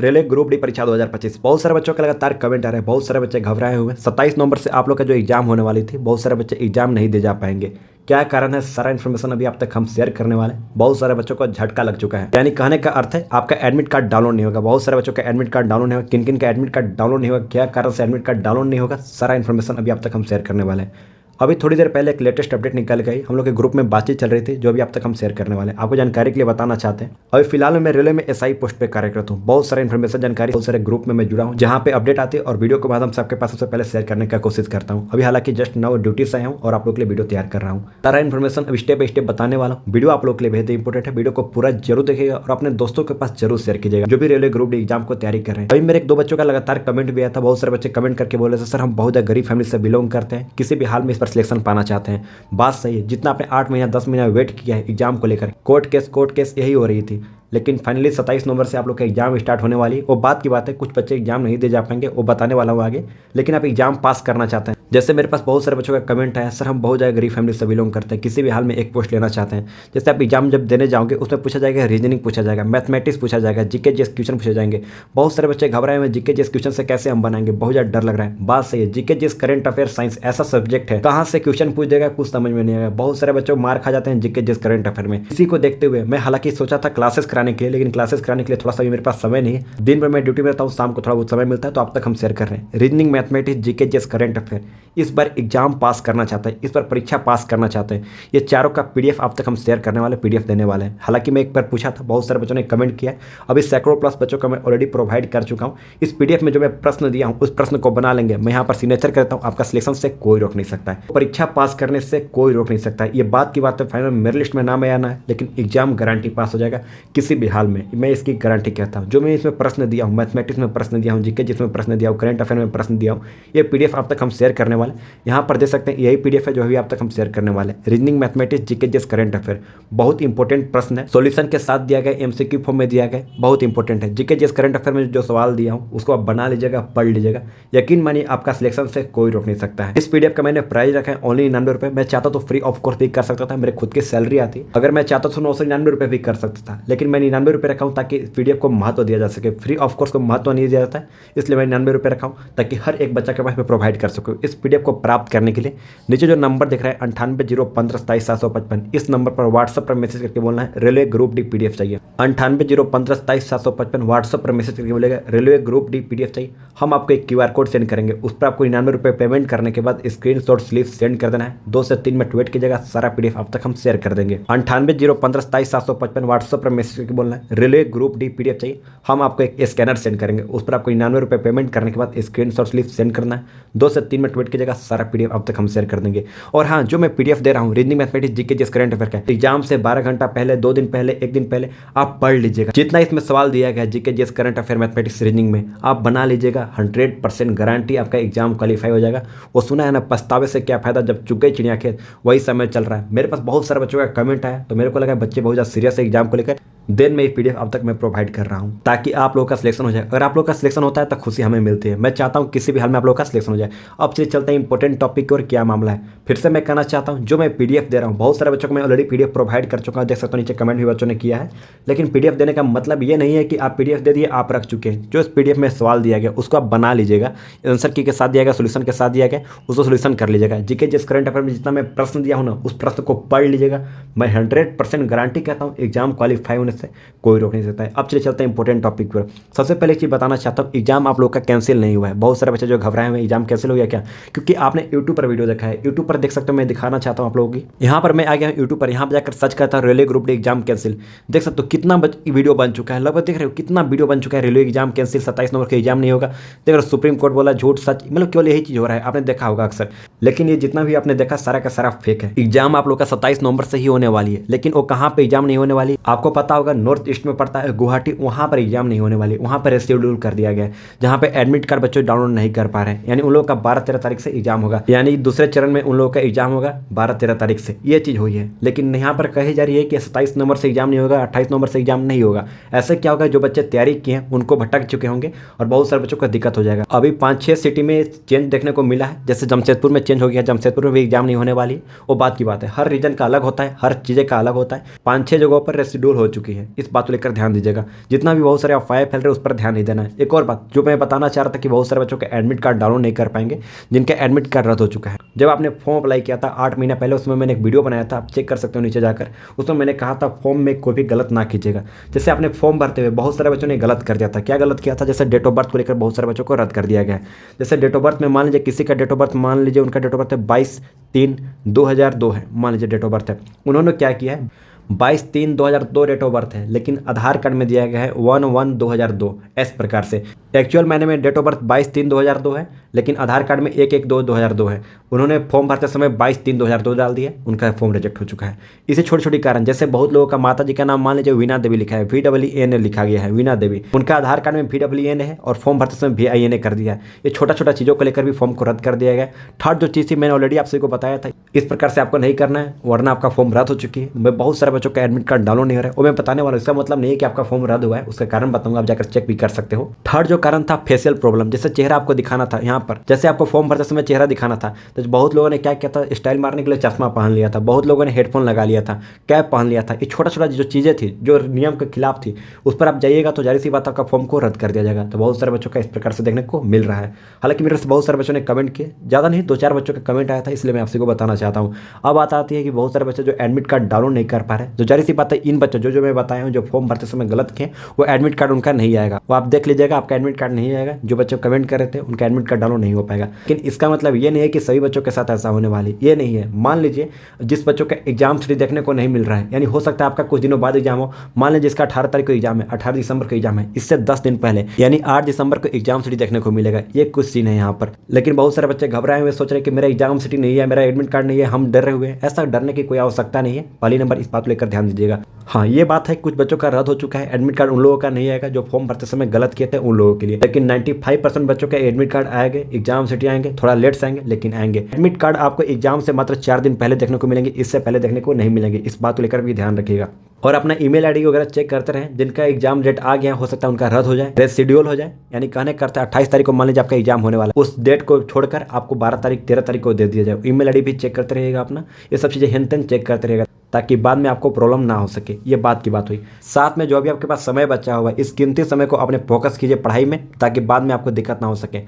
Railway group D परीक्षा 2025। बहुत सारे बच्चों के लगातार कमेंट आ रहे हैं, बहुत सारे बच्चे घबराए हुए हैं। 27 नवंबर से आप लोग का जो एग्जाम होने वाली थी, बहुत सारे बच्चे एग्जाम नहीं दे जा पाएंगे। क्या कारण है, सारा इन्फॉर्मेशन अभी आप तक हम शेयर करने वाले हैं। बहुत सारे बच्चों को झटका लग चुका है, यानी कहने का अर्थ है आपका एडमिट कार्ड डाउनलोड नहीं होगा। बहुत सारे बच्चों का एडमिट कार्ड डाउनलोड नहीं होगा। किन किन का एडमिट कार्ड डाउनलोड नहीं होगा, क्या कारण से एडमिट कार्ड डाउनलोड नहीं होगा, सारा इन्फॉर्मेशन अभी आप तक हम शेयर करने वाले हैं। अभी थोड़ी देर पहले एक लेटेस्ट अपडेट निकल गई, हम लोग के ग्रुप में बातचीत चल रही थी, जो भी आप तक हम शेयर करने वाले हैं। आपको जानकारी के लिए बताना चाहते हैं, अभी फिलहाल में मैं रेलवे में एसआई पोस्ट पे कार्यरत हूँ। बहुत सारे इन्फॉर्मेशन जानकारी बहुत सारे ग्रुप में मैं जुड़ा हूँ, जहाँ पे अपडेट आती है और वीडियो के बाद हम सबके पास सबसे पहले शेयर करने का कोशिश करता हूँ। अभी हालांकि जस्ट नाउ ड्यूटी से आया हूँ और आप लोग के लिए वीडियो तैयार कर रहा हूँ। सारा इन्फॉर्मेशन अभी स्टेप बाय स्टेप बताने वाला हूँ। वीडियो आप लोग के लिए बेहद इंपॉर्टेंट है, वीडियो को पूरा जरूर देखिएगा और अपने दोस्तों के पास जरूर शेयर कीजिएगा जो भी रेलवे ग्रुप डी एग्जाम को तैयारी कर रहे हैं। अभी मेरे एक दो बच्चों का लगातार कमेंट भी आया था। बहुत सारे बच्चे कमेंट करके बोले सर हम बहुत गरीब फैमिली से बिलोंग करते हैं, किसी भी हाल में इस पर सिलेक्शन पाना चाहते हैं। बात सही है, जितना आपने 8 महीना 10 महीना वेट किया है एग्जाम को लेकर, कोर्ट केस यही हो रही थी, लेकिन फाइनली 27 नवंबर से आप लोग का एग्जाम स्टार्ट होने वाली है। वो बात की बात है, कुछ बच्चे एग्जाम नहीं दे जा पाएंगे, वो बताने वाला हूँ आगे, लेकिन आप एग्जाम पास करना चाहते हैं। जैसे मेरे पास बहुत सारे बच्चों का कमेंट आया, सर हम बहुत ज़्यादा गरीब फैमिली से बिलोंग करते हैं, किसी भी हाल में एक पोस्ट लेना चाहते हैं। जैसे आप एग्जाम जब देने जाओगे उसमें पूछा जाएगा, रीजनिंग पूछा जाएगा, मैथमेटिक्स पूछा जाएगा, जीके जीएस क्वेश्चन पूछे जाएंगे। बहुत सारे बच्चे घबराए हुए, जीके जीएस क्वेश्चन से कैसे हम बनाएंगे, बहुत ज़्यादा डर लग रहा है। बात सही है, GK GS current affair science ऐसा सब्जेक्ट है, कहाँ से क्वेश्चन पूछ देगा कुछ समझ में नहीं आएगा। बहुत सारे बच्चों मार खा जाते हैं जीके जीएस करंट अफेयर में। इसी को देखते हुए मैं हालांकि सोचा था क्लासेस कराने के लिए, लेकिन क्लासेस कराने के लिए थोड़ा सा भी मेरे पास समय नहीं है। दिन भर मैं ड्यूटी में रहता हूँ, शाम को थोड़ा बहुत समय मिलता है, तो आप तक हम शेयर कर रहे हैं। Reasoning, mathematics, GK GS current affair इस बार एग्जाम पास करना चाहते हैं, इस बार परीक्षा पास करना चाहते हैं। ये चारों का पीडीएफ आप तक हम शेयर करने वाले, पीडीएफ देने वाले हैं। हालांकि मैं एक बार पूछा था, बहुत सारे बच्चों ने कमेंट किया, अभी सैकड़ों प्लस बच्चों का मैं ऑलरेडी प्रोवाइड कर चुका हूँ। इस पीडीएफ में जो मैं प्रश्न दिया हूँ उस प्रश्न को बना लेंगे, मैं यहाँ पर सिग्नेचर करता हूँ, आपका सिलेक्शन से कोई रोक नहीं सकता है, परीक्षा पास करने से कोई रोक नहीं सकता है। ये बात की बात है, फाइनल मेरे लिस्ट में नाम आना है, लेकिन एग्जाम गारंटी पास हो जाएगा किसी भी हाल में, मैं इसकी गारंटी कहता हूँ। जो मैं इसमें प्रश्न दिया हूँ, मैथमेटिक्स में प्रश्न दिया हूँ, जीके जिसमें प्रश्न दिया हूँ, करंट अफेयर में प्रश्न दिया हूँ, ये पीडीएफ आप तक हम शेयर करने वाले यहाँ पर देख सकते हैं। यही पीडीएफ है जो भी आप तक हम शेयर करने वाले। Reasoning, mathematics, GK GS current affair बहुत इंपॉर्टेंट प्रश्न है, सॉल्यूशन के साथ दिया गया, एमसीक्यू फॉर्म में दिया गया, बहुत इंपॉर्टेंट है। जीके जीएस करंट अफेयर में जो सवाल दिया हूँ उसको आप बना लीजिएगा, पढ़ लीजिएगा, यकीन मानिए आपका सिलेक्शन से कोई रोक नहीं सकता है। इस पीडीएफ का मैंने प्राइस रखा है ओनली 99 रुपये। मैं चाहता तो फ्री ऑफ कोर्स भी कर सकता था, मेरे खुद की सैलरी आती, अगर मैं चाहता तो 999 रुपये भी कर सकता था, लेकिन मैं 99 रुपये रखा हूँ ताकि पीडीएफ को महत्व दिया जा सके। फ्री ऑफ कोर्स को महत्व नहीं दिया जाता है, इसलिए मैं 99 रुपये रखा हूँ ताकि हर एक बच्चा के पास मैं प्रोवाइड कर सकूँ। इस पीडीएफ को प्राप्त करने के लिए नीचे जो नंबर दिख रहा है 9801577755, इस नंबर पर व्हाट्सएप पर मैसेज करके बोलना है रेलवे ग्रुप डी पीडीएफ चाहिए। 9801577755 व्हाट्सएप पर मैसेज करके बोलेगा रेलवे ग्रुप डी पीडीएफ चाहिए। हम आपको एक क्यूआर कोड सेंड करेंगे, उस पर आपको 99 रुपये पेमेंट करने के बाद स्क्रीनशॉट स्लिप सेंड कर देना है। 2 से 3 मिनट वेट कीजिएगा, सारा पीडीएफ आप तक हम शेयर कर देंगे। 9801577755 व्हाट्सएप पर मैसेज करके बोलना है रेलवे ग्रुप डी पीडीएफ चाहिए। हम आपको एक स्कैनर सेंड करेंगे, उस पर आपको 99 रुपये पेमेंट करने के बाद स्क्रीनशॉट स्लिप सेंड करना है। 2 से 3 मिनट वेट कीजिएगा, सारा पीडीएफ अब तक हम शेयर कर देंगे। और हाँ, जो मैं पीडीएफ दे रहा हूँ reasoning, mathematics, GK GS current affair का, एग्जाम से 12 घंटा पहले, 2 दिन पहले, 1 दिन पहले आप पढ़ लीजिएगा। जितना इसमें सवाल दिया गया है GK GS current affair, mathematics, reasoning में आप बना लीजिएगा, 100% गारंटी आपका एग्जाम क्वालिफाई हो जाएगा। वो सुना है ना, पछतावे से क्या फायदा जब चुग गई चिड़िया खेत, वही समय चल रहा है। मेरे पास बहुत सारे बच्चों का कमेंट आया, तो मेरे को लगा बच्चे बहुत ज़्यादा सीरियस है एग्जाम को लेकर, देन में पीडीएफ अब तक मैं प्रोवाइड कर रहा हूँ ताकि आप लोगों का सिलेक्शन हो जाए। अगर आप लोग का सिलेक्शन होता है तो खुशी हमें मिलती है। मैं चाहता हूँ किसी भी हाल में आप लोगों का सिलेक्शन हो जाए। अब चलिए चलते हैं इंपॉर्टेंट टॉपिक की और क्या मामला है। फिर से मैं कहना चाहता हूँ, जो मैं पीडीएफ दे रहा हूँ, बहुत सारे बच्चों को मैं ऑलरेडी पीडीएफ प्रोवाइड कर चुका हूँ, देख सकते हो नीचे कमेंट भी बच्चों ने किया है। लेकिन पीडीएफ देने का मतलब ये नहीं है कि आप पीडीएफ दे दिए आप रख चुके हैं। जो इस पीडीएफ में सवाल दिया गया उसको आप बना लीजिएगा, आंसर की के साथ दिया गया, सोल्यूशन के साथ दिया गया, उसको सोल्यूशन कर लीजिएगा। जीके जीएस करंट अफेयर में जितना मैं प्रश्न दिया हूँ ना, उस प्रश्न को पढ़ लीजिएगा। मैं 100% गारंटी कहता हूँ एग्जाम क्वालिफाई होने से कोई रोक नहीं सकता है। अब चलिए चलते हैं इंपॉर्टेंट टॉपिक पर। सबसे पहले एक चीज़ बताना चाहता हूँ, एग्जाम आप लोग का कैंसिल नहीं हुआ है। बहुत सारे बच्चे जो घबराए हुए एग्जाम कैंसिल हो गया क्या, क्योंकि आपने यूट्यूब पर वीडियो देखा है। यूट्यूब पर देख सकते हो, मैं दिखाना चाहता हूँ आप लोगों की। यहाँ पर मैं आ गया हूँ यूट्यूब पर, यहाँ पर जाकर सर्च करता हूँ railway group D exam cancel. देख सकते हो कितना वीडियो बन चुका है, लगभग देख रहे हो कितना वीडियो बन चुका है। रेलवे एग्जाम कैंसिल, 27 नंबर का एग्जाम नहीं होगा। देख रहे हो सुप्रीम कोर्ट बोला झूठ सच, मतलब केवल यही चीज़ हो रहा है, आपने देखा होगा अक्सर। लेकिन ये जितना भी आपने देखा सारा का सारा फेक है। एग्जाम आप लोग का 27 नवंबर से ही होने वाली है, लेकिन वो कहाँ पे एग्जाम नहीं होने वाली, आपको पता होगा नॉर्थ ईस्ट में पड़ता है गुवाहाटी, वहाँ पर एग्जाम नहीं होने वाली। वहाँ पर शेड्यूल कर दिया गया है, जहाँ पे एडमिट कार्ड बच्चों डाउनलोड नहीं कर पा रहे हैं। यानी उन लोगों का 12-13 तारीख से एग्जाम होगा, यानी दूसरे चरण में उन लोगों का एग्जाम होगा 12-13 तारीख से। ये चीज़ हुई है, लेकिन यहाँ पर कही जा रही है कि 27 नवंबर से एग्जाम नहीं होगा, 28 नवंबर से एग्जाम नहीं होगा। ऐसे क्या होगा, जो बच्चे तैयारी किए हैं उनको भटक चुके होंगे और बहुत सारे बच्चों को दिक्कत हो जाएगा। अभी 5-6 सिटी में चेंज देखने को मिला है, जैसे जमशेदपुर में चेंज हो गया, जमशेदपुर में भी एग्जाम नहीं होने वाली, वो बात की बात है। हर रीजन का अलग होता है, हर चीज़ें का अलग होता है। 5-6 जगहों पर रेसिड्यूल हो चुकी है, इस बात को लेकर ध्यान दीजिएगा। जितना भी बहुत सारे अफवाहें फैल रहे उस पर ध्यान नहीं देना है। एक और बात जो मैं बताना चाह रहा था कि बहुत सारे बच्चों के एडमिट कार्ड डाउनलोड नहीं कर पाएंगे, जिनका एडमिट कार्ड रद्द हो चुका है। जब आपने फॉर्म अप्लाई किया था 8 महीना पहले, उसमें मैंने एक वीडियो बनाया था, आप चेक कर सकते हो नीचे जाकर। उसमें मैंने कहा था फॉर्म में कोई भी गलत ना कीजिएगा। जैसे आपने फॉर्म भरते हुए बहुत सारे बच्चों ने गलत कर दिया था। क्या गलत किया था? जैसे डेट ऑफ बर्थ को लेकर बहुत सारे बच्चों को रद्द कर दिया गया है। जैसे डेट ऑफ बर्थ में मान लीजिए किसी का डेट ऑफ बर्थ, मान लीजिए उनका डेट ऑफ बर्थ है 22/3/2002 है, मान लीजिए डेट ऑफ बर्थ है। उन्होंने क्या किया है, 22/3/2002 डेट ऑफ बर्थ है, लेकिन आधार कार्ड में दिया गया है 1/1/2002 इस प्रकार से। एक्चुअल मैंने में डेट ऑफ बर्थ 22/3/2002 है, लेकिन आधार कार्ड में 1/1/2002 है। उन्होंने फॉर्म भरते समय 22/3/2002 डाल दिया, उनका फॉर्म रिजेक्ट हो चुका है। इसे छोटी छोटी कारण, जैसे बहुत लोगों का माता जी का नाम मान लीजिए वीणा देवी लिखा है, VEEN लिखा गया है, वीणा देवी, उनका आधार कार्ड में VEEN है और फॉर्म भरते समय VIN कर दिया है। ये छोटा छोटा चीज़ों को लेकर भी फॉर्म को रद्द कर दिया गया। थर्ड जो चीज़ थी मैंने ऑलरेडी आप सभी को बताया था, इस प्रकार से आपको नहीं करना है वरना आपका फॉर्म रद्द हो चुकी है। मैं बहुत सारे बच्चों का एडमिट कार्ड डाउनलोड नहीं हो रहा है, वो मैं बताने वाला हूं। इसका मतलब नहीं है कि आपका फॉर्म रद्द हुआ है, उसका कारण बताऊंगा, आप जाकर चेक भी कर सकते हो। थर्ड जो कारण था फेशियल प्रॉब्लम, जैसे चेहरा आपको दिखाना था यहाँ पर, जैसे आपको फॉर्म भरते समय चेहरा दिखाना था, तो बहुत लोगों ने क्या किया था, स्टाइल मारने के लिए चश्मा पहन लिया था, बहुत लोगों ने हेडफोन लगा लिया था, कैप पहन लिया था। ये छोटा छोटा जो चीज़ें थी जो नियम के खिलाफ थी, उस पर आप जाइएगा तो जाहिर सी बात आपका फॉर्म को रद्द कर दिया जाएगा। तो बहुत सारे बच्चों का इस प्रकार से देखने को मिल रहा है। हालांकि मेरे से बहुत सारे बच्चों ने कमेंट किए, ज़्यादा नहीं 2-4 बच्चों का कमेंट आया था, इसलिए मैं आपसे को बताना चाहता हूँ। अब बात आती है कि बहुत सारे बच्चे जो एडमिट कार्ड डाउनलोड नहीं कर पा रहे, तो जाहिर सी बात है इन बच्चों जो मैं बताया हूँ जो फॉर्म भरते समय गलत किए, वो एडमिट कार्ड उनका नहीं आएगा। वो आप देख लीजिएगा, आपका एडमिट कार्ड नहीं आएगा। जो बच्चे कमेंट कर रहे थे उनका एडमिट कार्ड डाउनलोड नहीं हो पाएगा। लेकिन इसका मतलब ये नहीं है कि सभी बच्चों के साथ ऐसा होने वाली, ये नहीं है। मान लीजिए जिस बच्चों का एग्जाम सीरीज देखने को नहीं मिल रहा है, यानी हो सकता है आपका कुछ दिनों बाद एग्जाम हो, मान लीजिए इसका 18 तारीख को एग्जाम है, 18 दिसंबर को एग्जाम है, इससे 10 दिन पहले यानी 8 दिसंबर को एग्जाम सीरीज देखने को मिलेगा। ये कुछ सीन है यहाँ पर। लेकिन बहुत सारे बच्चे घबराए हुए सोच रहे कि मेरा एग्जाम सिटी नहीं है, मेरा एडमिट कार्ड नहीं है, हम डर रहे हुए हैं। ऐसा डरने की कोई आवश्यकता नहीं है। पहली नंबर इस बात को लेकर ध्यान दीजिएगा। हाँ, ये बात है कुछ बच्चों का रद्द हो चुका है, एडमिट कार्ड उन लोगों का नहीं आएगा जो फॉर्म भरते समय गलत किए थे उन लोगों के लिए। लेकिन 95% बच्चों के एडमिट कार्ड आएंगे, एग्जाम सिटी आएंगे, थोड़ा लेट से आएंगे लेकिन आएंगे। एडमिट कार्ड आपको एग्जाम से मात्र 4 दिन पहले देखने को मिलेंगे, इससे पहले देखने को नहीं मिलेंगे। इस बात को लेकर भी ध्यान रखिएगा। और अपना ईमेल आईडी वगैरह चेक करते रहें। जिनका एग्जाम डेट आ गया, हो सकता है उनका रद्द हो जाए, रेशिड्यूल हो जाए, यानी कहने करता है 28 तारीख को मान लीजिए आपका एग्जाम होने वाला, उस डेट को छोड़कर आपको 12 तारीख 13 तारीख को दे दिया जाए। ईमेल आईडी भी चेक करते रहिएगा अपना, ये सब चीज़ें हेन चेक करते रहिएगा ताकि बाद में आपको प्रॉब्लम ना हो सके। ये बात की बात हुई। साथ में जो भी आपके पास समय बचा हुआ है, इस कीमती समय को अपने फोकस कीजिए पढ़ाई में, ताकि बाद में आपको दिक्कत ना हो सके।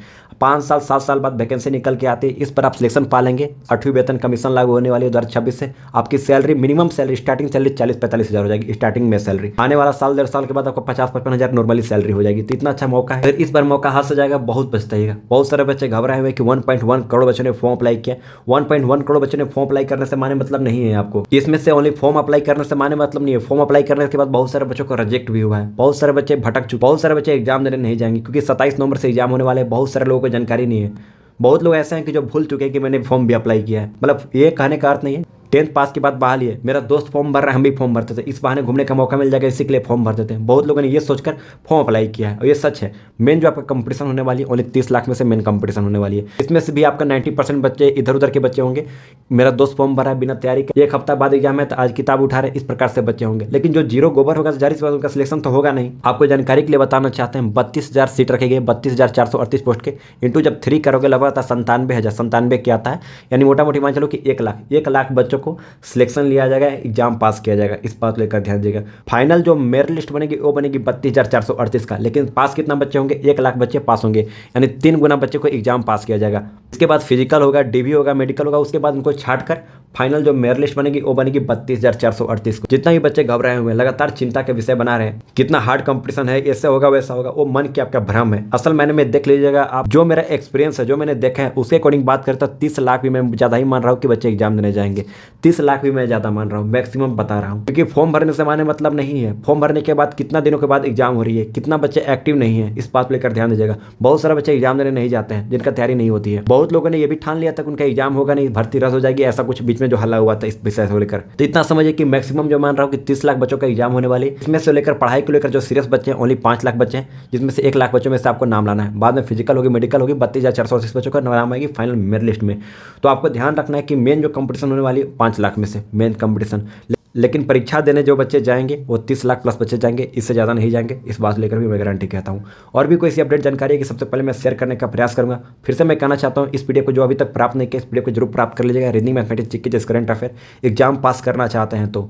5 साल 7 साल बाद वैकेंसी निकल के आती है, इस पर आप सिलेक्शन पा लेंगे। 8वीं वेतन कमीशन लागू होने वाली है 2026 से। आपकी salary, minimum salary, starting salary 40-45 हज़ार हो जाएगी स्टार्टिंग में सैलरी। आने वाला साल 1.5 साल के बाद आपको 50-55 हज़ार नॉर्मली सैलरी हो जाएगी। तो इतना अच्छा मौका है, इस बार मौका हाथ से जाएगा, बहुत बचताइएगा। बहुत सारे बच्चे घबराए हुए कि 1.1 करोड़ बच्चों ने फॉर्म अप्लाई किया। 1.1 करोड़ बच्चों ने फॉर्म अप्लाई करने से माने मतलब नहीं है आपको, इसमें से ओनली फॉर्म अप्लाई करने से माने मतलब नहीं है। फॉर्म अप्लाई करने के बाद बहुत सारे बच्चों को रिजेक्ट भी हुआ है, बहुत सारे बच्चे भटक चुके, बहुत सारे बच्चे एग्जाम देने नहीं जाएंगे क्योंकि 27 नवंबर से एग्जाम होने वाले हैं। बहुत सारे लोगों को जानकारी नहीं है। बहुत लोग ऐसे हैं कि जो भूल चुके हैं कि मैंने फॉर्म भी अप्लाई किया है। मतलब ये कहने का अर्थ नहीं है 10th पास के बाद बहाली है, मेरा दोस्त फॉर्म भर रहा है, हम भी फॉर्म भरते थे, इस बहाने घूमने का मौका मिल जाएगा, इसी के लिए फॉर्म भरते थे। बहुत लोगों ने ये सोचकर फॉर्म अप्लाई किया है और ये सच है। मेन जो आपका कंपटीशन होने वाली है, ओनली 30 लाख में से मेन कंपटीशन होने वाली है। इसमें से भी आपका 90% बच्चे इधर उधर के बच्चे होंगे। मेरा दोस्त फॉर्म भरा है बिना तैयारी के, 1 हफ्ता बाद एग्जाम है तो आज किताब उठा रहे, इस प्रकार से बच्चे होंगे। लेकिन जो जीरो गोबर होगा जाहिर सी बात उनका सिलेक्शन तो होगा नहीं। आपको जानकारी के लिए बताना चाहते हैं 32,000 सीट रखे गए, 32,438 पोस्ट के, इंटू जब 3 करोगे लगभग 97,000, 97 क्या आता है, यानी मोटा मोटी मान चलो कि 1 लाख बच्चों को सिलेक्शन लिया जाएगा, एग्जाम पास किया जाएगा। इस बात को लेकर ध्यान दीजिएगा। फाइनल जो मेरिट लिस्ट बनेगी वो बनेगी 32,438 का, लेकिन पास कितना बच्चे होंगे, 1 लाख बच्चे पास होंगे, यानी 3 गुना बच्चे को एग्जाम पास किया जाएगा। इसके बाद फिजिकल होगा, डीबी होगा, मेडिकल होगा, उसके बाद उनको छाट कर फाइनल जो मेरिट लिस्ट बनेगी वो बनेगी 32,438 को। जितना ही बच्चे घबराए हुए हैं, लगातार चिंता के विषय बना रहे हैं, कितना हार्ड कंपटीशन है, ऐसे होगा वैसा होगा, वो मन की आपका भ्रम है। असल मैंने में देख लीजिएगा आप, जो मेरा एक्सपीरियंस है, जो मैंने देखा है उसके अकॉर्डिंग बात करता 30 लाख भी मैं ज़्यादा ही मान रहा हूँ कि बच्चे एग्जाम देने जाएंगे। 30 लाख भी मैं ज़्यादा मान रहा हूँ, मैक्सिमम बता रहा हूँ, क्योंकि फॉर्म भरने से माने मतलब नहीं है। फॉर्म भरने के बाद कितना दिनों के बाद एग्जाम हो रही है, कितना बच्चे एक्टिव नहीं है, इस बात को लेकर ध्यान दीजिएगा। बहुत सारे बच्चे एग्जाम देने नहीं जाते हैं, जिनका तैयारी नहीं होती है। बहुत लोगों ने ये भी ठान लिया था कि उनका एग्जाम होगा नहीं, भर्ती रद्द हो जाएगी, ऐसा कुछ बीच में जो हल्ला हुआ था इस विषय से लेकर। तो इतना समझिए कि मैक्सिमम जो मान रहा हूँ कि 30 लाख बच्चों का एग्जाम होने वाली है। इसमें से लेकर पढ़ाई को लेकर जो सीरियस बच्चे हैं ओनली 5 लाख बच्चे हैं, जिसमें से 1 लाख बच्चों में से आपको नाम लाना है। बाद में फिजिकल होगी, मेडिकल होगी, 32,438 बच्चों का नाम आएगी फाइनल मेरिट लिस्ट में। तो आपको ध्यान रखना है कि मेन जो कंपटीशन होने वाली है 5 लाख में से मेन कंपटीशन। लेकिन परीक्षा देने जो बच्चे जाएंगे वो 30 लाख प्लस बच्चे जाएंगे, इससे ज़्यादा नहीं जाएंगे। इस बात लेकर भी मैं गारंटी कहता हूँ। और भी कोई ऐसी अपडेट जानकारी है कि सबसे पहले मैं शेयर करने का प्रयास करूँगा। फिर से मैं कहना चाहता हूँ, इस पीडीएफ को जो अभी तक प्राप्त नहीं किया, इस पीडीएफ को जरूर प्राप्त कर लीजिएगा। रीजनिंग, मैथमेटिक्स, जीके जैसे करंट अफेयर एग्जाम पास करना चाहते हैं तो,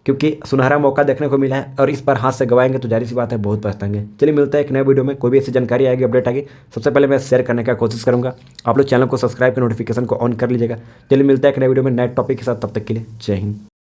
क्योंकि सुनहरा मौका देखने को मिला है और इस पर हाथ से गवाएंगे तो जारी सी बात है बहुत पछताएंगे। चलिए मिलता है एक नए वीडियो में, कोई भी ऐसी जानकारी आएगी, अपडेट आएगी, सबसे पहले मैं शेयर करने का कोशिश करूंगा। आप लोग चैनल को सब्सक्राइब कर नोटिफिकेशन को ऑन कर लीजिएगा। चलिए मिलता है एक नए वीडियो में नए टॉपिक के साथ, तब तक के लिए जय हिंद।